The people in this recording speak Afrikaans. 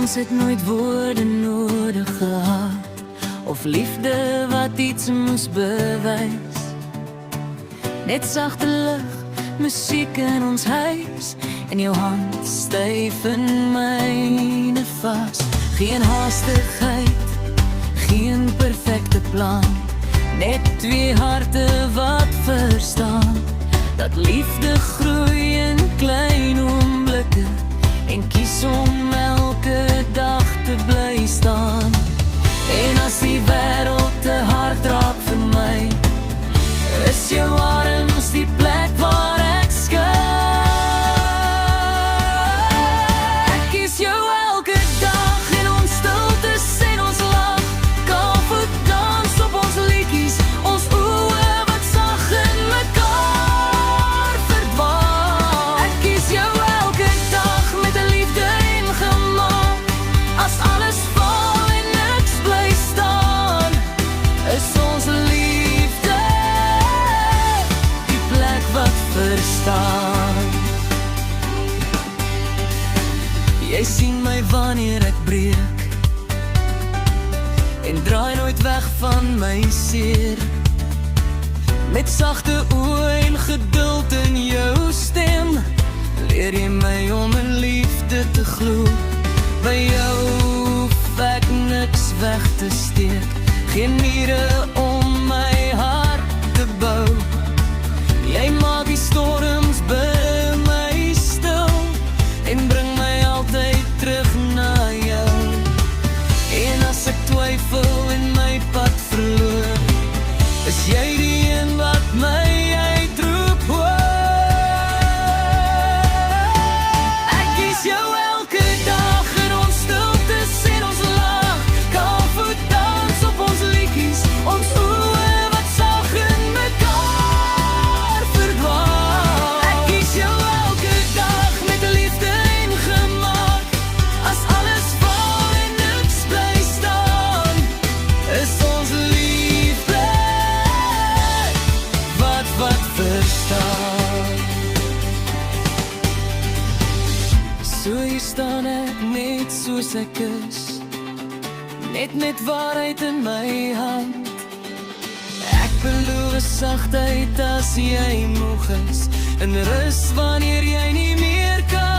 Ons het nooit woorde nodig gehad, of liefde wat iets moes bewys. Net sagte lig, musiek in ons huis, en jou hand styf in myne vas. Geen haastigheid, geen perfecte plan, net twee harte wat verstaan, dat liefde groei in klein oomblikke, en kies om elke dag te bly staan. En as die wêreld te hard raak vir my, is jou arms die plek waar ek skuil. Ek kies jou elke dag in ons stiltes en ons lag, kaapvoet dans op ons liedjies, ons oë wat sag in mekaar verdwaal. Ek kies jou elke dag met 'n liefde ingemaak, as alles val en niks bly staan, is ons liefde die plek wat verstaan. Jy sien my wanneer ek breek, en draai nooit weg van my seer. Met sagte oë en geduld in jou stem, leer jy my om in liefde te glo. By jou hoef ek niks weg te steek, geen mure om my hart te bou. Jy maak die storms by my stil, en bring my altyd terug na jou. En as ek twyfel en my pad verloor, is jy die een wat my uitroep. Ek kies jou elke dag in ons stiltes en ons lag, kaapvoet dans op ons liedjies, ons oë wat sag in mekaar verdwaal. Ek kies jou elke dag met 'n liefde ingemaak, as alles val en niks bly staan, is ons liefde wat verstaan. So hier staan ek net soos ek is, net met waarheid in my hand. Ek beloof sagtheid as jy moeg is, en rus wanneer jy nie meer kan.